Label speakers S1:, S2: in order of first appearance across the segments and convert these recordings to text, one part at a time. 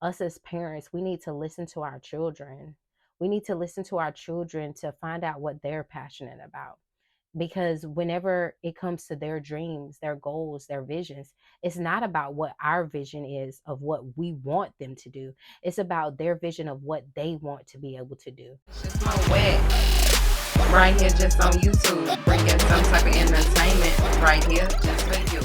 S1: us as parents, we need to listen to our children. We need to listen to our children to find out what they're passionate about. Because whenever it comes to their dreams, their goals, their visions, it's not about what our vision is of what we want them to do. It's about their vision of what they want to be able to do.
S2: It's Moett, right here just on YouTube, bringing some type of entertainment right here just for you.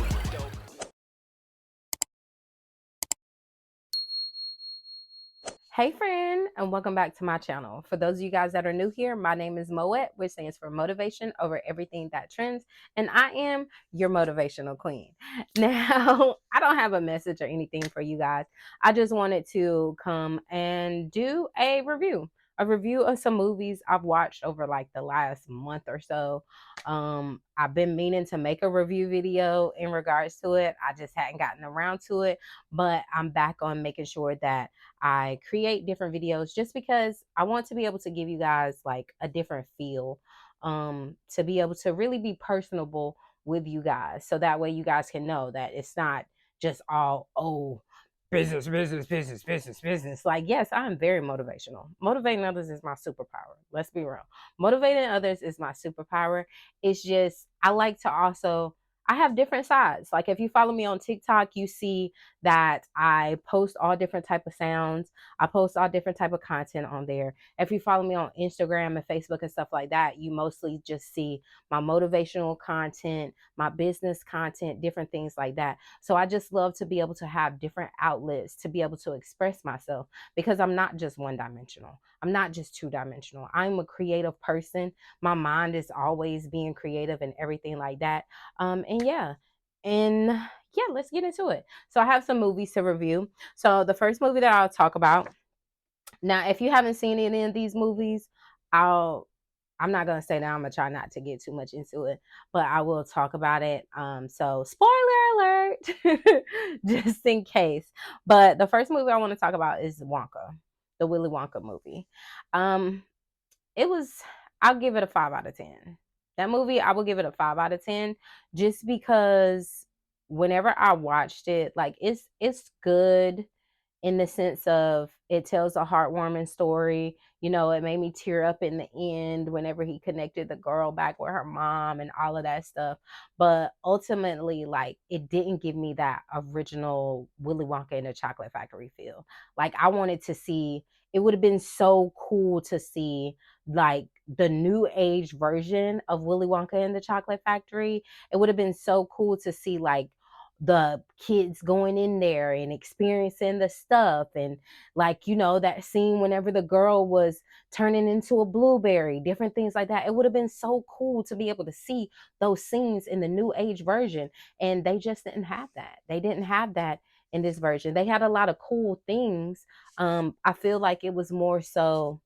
S1: Hey friend, and welcome back to my channel. For those of you guys that are new here, my name is Moett, which stands for motivation over everything that trends, and I am your motivational queen. Now, I don't have a message or anything for you guys. I just wanted to come and do a review of some movies I've watched over like the last month or so. I've been meaning to make a review video in regards to it. I just hadn't gotten around to it, but I'm back on making sure that I create different videos just because I want to be able to give you guys like a different feel, to be able to really be personable with you guys. So that way you guys can know that it's not just all, oh, business, business, business, business, business. Like, yes, I'm very motivational. Motivating others is my superpower. Let's be real. Motivating others is my superpower. It's just, I like to also, I have different sides. Like if you follow me on TikTok, you see that I post all different type of sounds. I post all different type of content on there. If you follow me on Instagram and Facebook and stuff like that, you mostly just see my motivational content, my business content, different things like that. So I just love to be able to have different outlets to be able to express myself, because I'm not just one dimensional. I'm not just two dimensional. I'm a creative person. My mind is always being creative and everything like that. And yeah, let's get into it. So I have some movies to review. So the first movie that I'll talk about, now if you haven't seen any of these movies, I'm not gonna say that. I'm gonna try not to get too much into it, but I will talk about it. So spoiler alert, just in case. But the first movie I want to talk about is Wonka, the Willy Wonka movie. Um, it was, I'll give it a 5 out of 10. That movie, I will give it a 5 out of 10, just because whenever I watched it, like it's good in the sense of it tells a heartwarming story. You know, it made me tear up in the end whenever he connected the girl back with her mom and all of that stuff. But ultimately, like, it didn't give me that original Willy Wonka and the Chocolate Factory feel. Like, I wanted to see, it would have been so cool to see like the new age version of Willy Wonka and the Chocolate Factory. It would have been so cool to see like the kids going in there and experiencing the stuff, and like, you know, that scene whenever the girl was turning into a blueberry, different things like that. It would have been so cool to be able to see those scenes in the new age version, and they just didn't have that. They didn't have that in this version. They had a lot of cool things. I feel like it was more of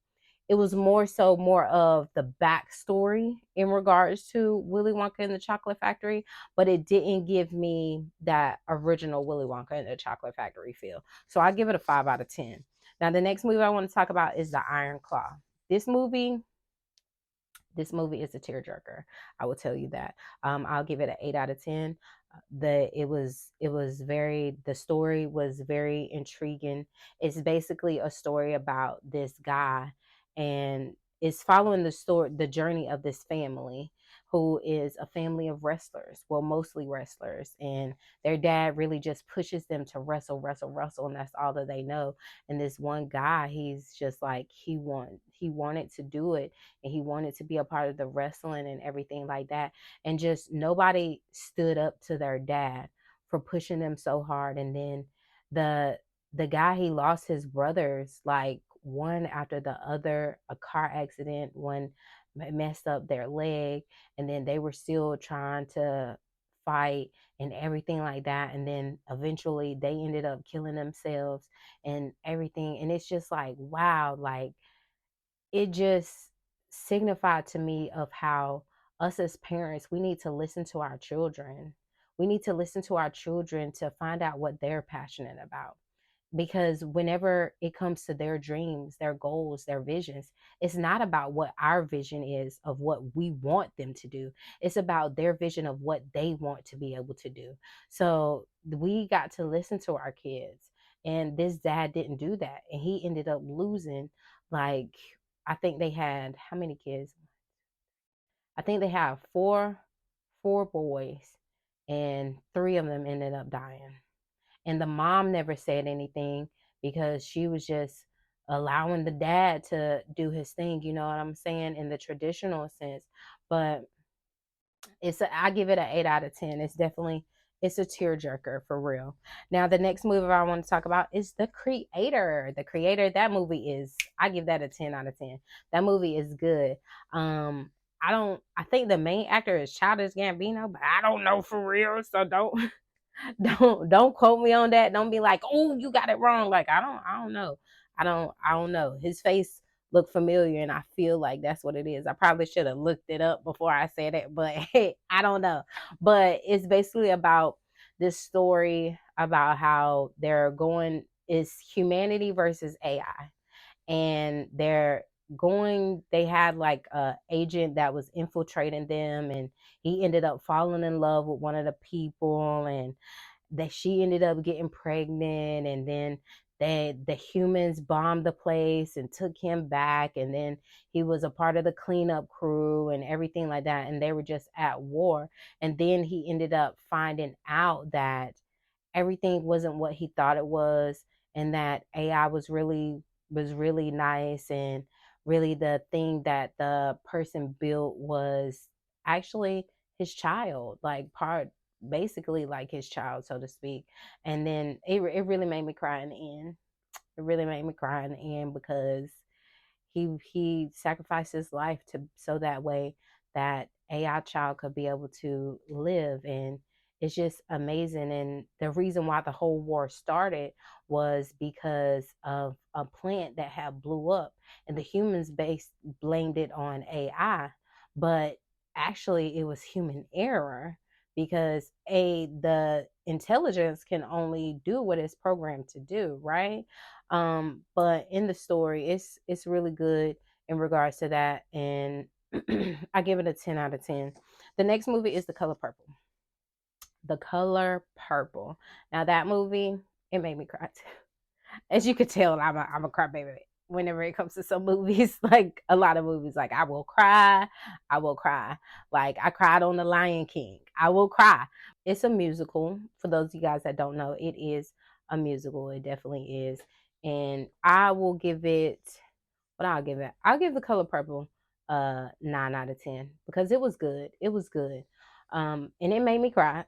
S1: the backstory in regards to Willy Wonka and the Chocolate Factory, but it didn't give me that original Willy Wonka and the Chocolate Factory feel. So I give it a 5 out of 10. Now, the next movie I want to talk about is The Iron Claw. This movie, this movie is a tearjerker. I will tell you that. I'll give it an 8 out of 10. The story was very intriguing. It's basically a story about this guy, and it's following the journey of this family, who is a family of wrestlers, well, mostly wrestlers, and their dad really just pushes them to wrestle, wrestle, wrestle, and that's all that they know. And this one guy, he's just like, he wanted to do it, and he wanted to be a part of the wrestling and everything like that. And just nobody stood up to their dad for pushing them so hard. And then the guy, he lost his brothers, like one after the other. A car accident, one messed up their leg, and then they were still trying to fight and everything like that. And then eventually they ended up killing themselves and everything. And it's just like, wow, like, it just signified to me of how us as parents, we need to listen to our children. We need to listen to our children to find out what they're passionate about. Because whenever it comes to their dreams, their goals, their visions, it's not about what our vision is of what we want them to do. It's about their vision of what they want to be able to do. So we got to listen to our kids And this dad didn't do that. And he ended up losing, like, I think they had how many kids? I think they have four boys, and three of them ended up dying. And the mom never said anything because she was just allowing the dad to do his thing, you know what I'm saying, in the traditional sense. But I give it an 8 out of 10. It's a tearjerker for real. Now the next movie I want to talk about is The Creator. The Creator, that movie is, I give that a 10 out of 10. That movie is good. I think the main actor is Childish Gambino, but I don't know for real, so don't don't quote me on that. Don't be like, oh, you got it wrong. Like, I don't know. I don't know. His face looked familiar, and I feel like that's what it is. I probably should have looked it up before I said it, but hey, I don't know. But it's basically about this story about how they're going is humanity versus AI. And they had like a agent that was infiltrating them, and he ended up falling in love with one of the people, and that she ended up getting pregnant, and then the humans bombed the place and took him back, and then he was a part of the cleanup crew and everything like that, and they were just at war. And then he ended up finding out that everything wasn't what he thought it was, and that AI was really nice, and really the thing that the person built was actually his child, like part basically like his child, so to speak. And then it really made me cry in the end. It really made me cry in the end because he sacrificed his life to so that way that AI child could be able to live. And it's just amazing. And the reason why the whole war started was because of a plant that had blew up, and the humans blamed it on AI, but actually it was human error, because the intelligence can only do what it's programmed to do, right? But in the story, it's really good in regards to that, and I give it a 10 out of 10. The next movie is The Color Purple. The Color Purple. Now that movie, it made me cry too. As you could tell, I'm a crybaby whenever it comes to some movies. Like a lot of movies, like I will cry. I will cry. Like I cried on The Lion King. I will cry. It's a musical. For those of you guys that don't know, it is a musical. It definitely is. And I will give it, what I'll give it. I'll give The Color Purple 9 out of 10 because it was good. It was good. And it made me cry.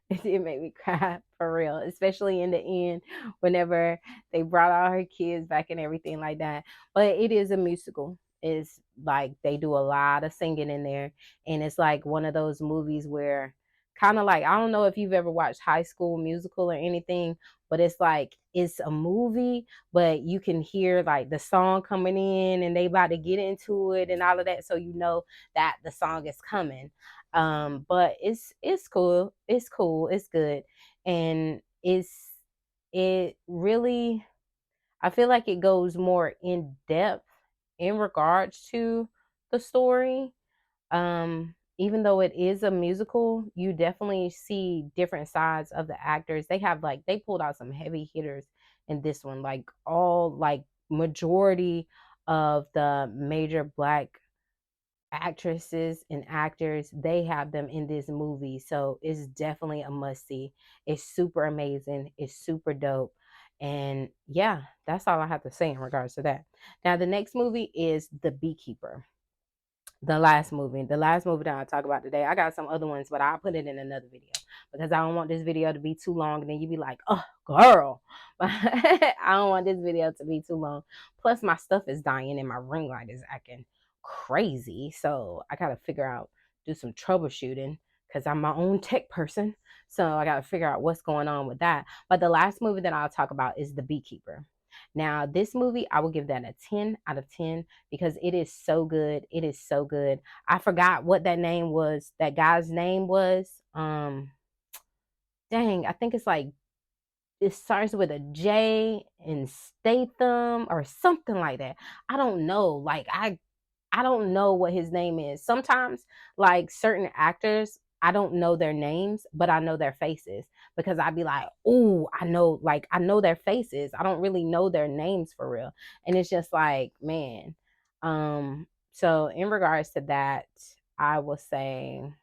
S1: It did make me cry for real, especially in the end whenever they brought all her kids back and everything like that. But it is a musical. It's like they do a lot of singing in there, and it's like one of those movies where, kind of like, I don't know if you've ever watched High School Musical or anything, but it's like it's a movie, but you can hear like the song coming in, and they about to get into it and all of that, so you know that the song is coming. But it's cool. It's cool. It's good. And it really, I feel like it goes more in depth in regards to the story. Even though it is a musical, you definitely see different sides of the actors. They pulled out some heavy hitters in this one, like all like majority of the major black actresses and actors, they have them in this movie. So it's definitely a must see. It's super amazing. It's super dope. And yeah, that's all I have to say in regards to that. Now the next movie is The BeeKeeper. The last movie that I'll talk about today. I got some other ones, but I'll put it in another video because I don't want this video to be too long, and then you be like, oh girl. But I don't want this video to be too long. Plus my stuff is dying and my ring light is acting crazy. So I gotta do some troubleshooting because I'm my own tech person. So I gotta figure out what's going on with that. But the last movie that I'll talk about is The BeeKeeper. Now, this movie, I will give that a 10 out of 10 because it is so good. It is so good. I forgot what that guy's name was. Dang, I think it's like, it starts with a J and Statham or something like that. I don't know. Like, I don't know what his name is. Sometimes, like certain actors, I don't know their names, but I know their faces. because I'd be like, oh, I know their faces. I don't really know their names for real. And it's just like, man. So in regards to that, I will say,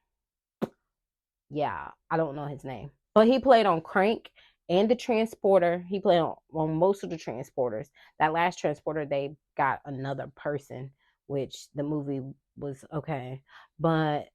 S1: yeah, I don't know his name, but he played on Crank and the Transporter. He played on most of the Transporters. That last Transporter, they got another person, which the movie was okay. But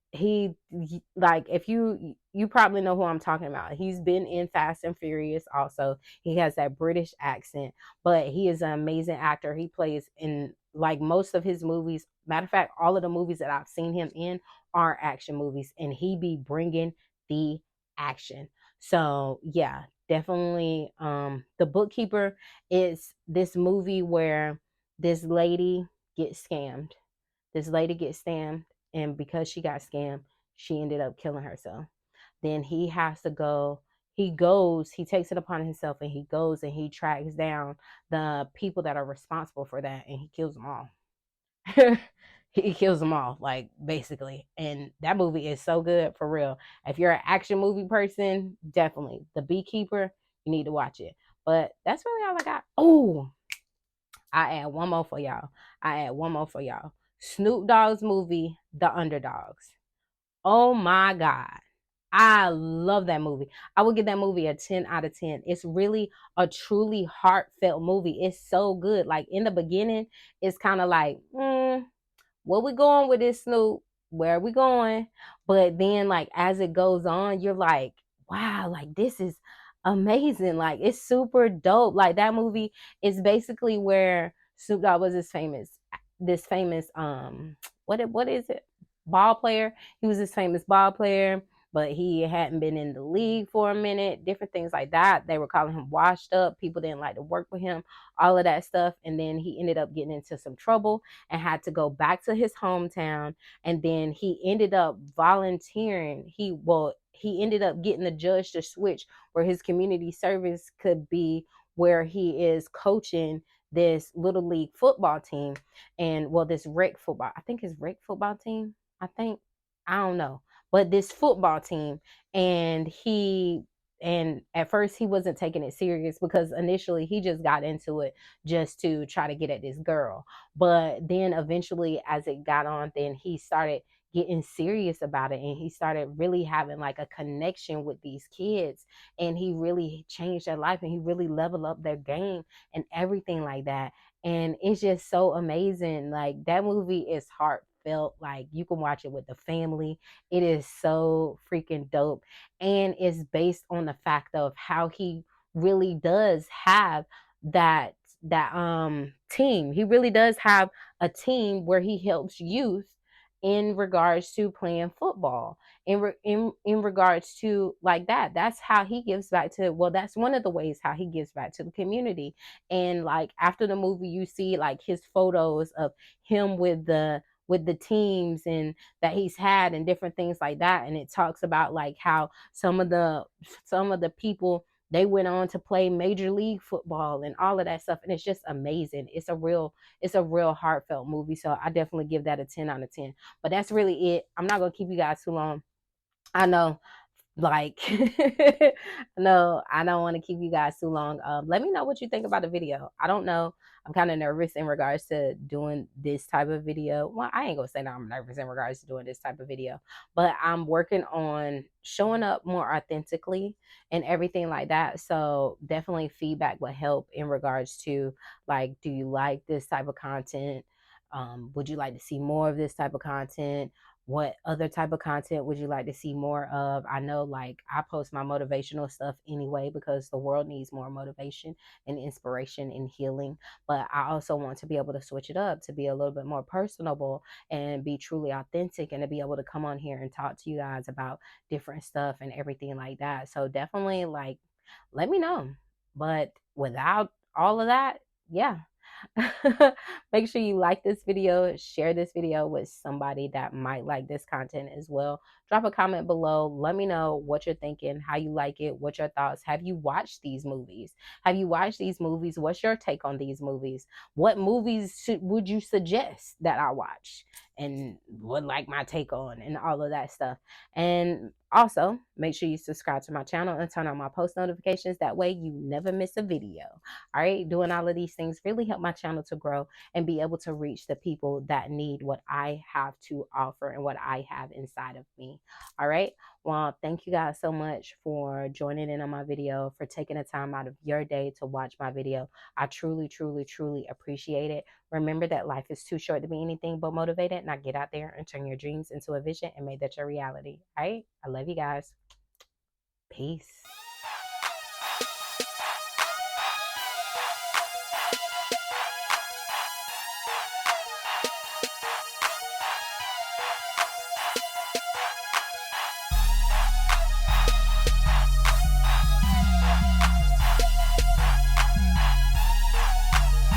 S1: like, if you probably know who I'm talking about. He's been in Fast and Furious also. He has that British accent, but he is an amazing actor. He plays in like most of his movies. Matter of fact, all of the movies that I've seen him in are action movies, and he be bringing the action. So yeah, definitely. The Bookkeeper is this movie where this lady gets scammed. This lady gets scammed, and because she got scammed, she ended up killing herself. Then he has to go. He takes it upon himself, and he goes and he tracks down the people that are responsible for that, and he kills them all. He kills them all, like, basically. And that movie is so good, for real. If you're an action movie person, definitely The Beekeeper, you need to watch it. But that's really all I got. Oh, I add one more for y'all. Snoop Dogg's movie, The Underdogs. Oh my God. I love that movie. I would give that movie a 10 out of 10. It's really a truly heartfelt movie. It's so good. Like, in the beginning, it's kind of like, where we going with this, Snoop? Where are we going? But then, like, as it goes on, you're like, wow, like, this is amazing. Like, it's super dope. Like, that movie is basically where Snoop Dogg was this famous what is it, ball player. He was this famous ball player, but he hadn't been in the league for a minute, different things like that. They were calling him washed up. People didn't like to work with him, all of that stuff. And then he ended up getting into some trouble and had to go back to his hometown. And then he ended up volunteering. He ended up getting the judge to switch where his community service could be where he is coaching this little league football team. And well, this rec football, I think it's rec football team. I think, I don't know, but this football team. And at first he wasn't taking it serious because initially he just got into it just to try to get at this girl. But then eventually, as it got on, then he started getting serious about it, and he started really having like a connection with these kids, and he really changed their life, and he really leveled up their game and everything like that. And it's just so amazing. Like, that movie is heartfelt. Like, you can watch it with the family. It is so freaking dope, and it's based on the fact of how he really does have that team. He really does have a team where he helps youth in regards to playing football, in regards to like that. That's how he gives back to, well, that's one of the ways how he gives back to the community. And like, after the movie, you see like his photos of him with the teams and that he's had and different things like that. And it talks about like how some of the people, they went on to play major league football and all of that stuff. And it's just amazing. It's a real heartfelt movie. So I definitely give that a 10 out of 10. But that's really it. I'm not gonna keep you guys too long. I know, like, no, I don't want to keep you guys too long. Let me know what you think about the video. I don't know. I'm kind of nervous in regards to doing this type of video. Well, I ain't gonna say that I'm nervous in regards to doing this type of video, but I'm working on showing up more authentically and everything like that. So definitely feedback will help in regards to, like, do you like this type of content? Would you like to see more of this type of content? What other type of content would you like to see more of? I know, like, I post my motivational stuff anyway because the world needs more motivation and inspiration and healing. But I also want to be able to switch it up to be a little bit more personable and be truly authentic, and to be able to come on here and talk to you guys about different stuff and everything like that. So definitely, like, let me know. But without all of that, yeah. Make sure you like this video, share this video with somebody that might like this content as well. Drop a comment below. Let me know what you're thinking, how you like it, what your thoughts. Have you watched these movies? What's your take on these movies? What movies would you suggest that I watch? and would like my take on and all of that stuff. And also make sure you subscribe to my channel and turn on my post notifications. That way you never miss a video. All right. Doing all of these things really help my channel to grow and be able to reach the people that need what I have to offer and what I have inside of me. All right. Well, thank you guys so much for joining in on my video, for taking the time out of your day to watch my video. I truly, truly, truly appreciate it. Remember that life is too short to be anything but motivated. Now get out there and turn your dreams into a vision and make that your reality. All right. I love you guys. Peace.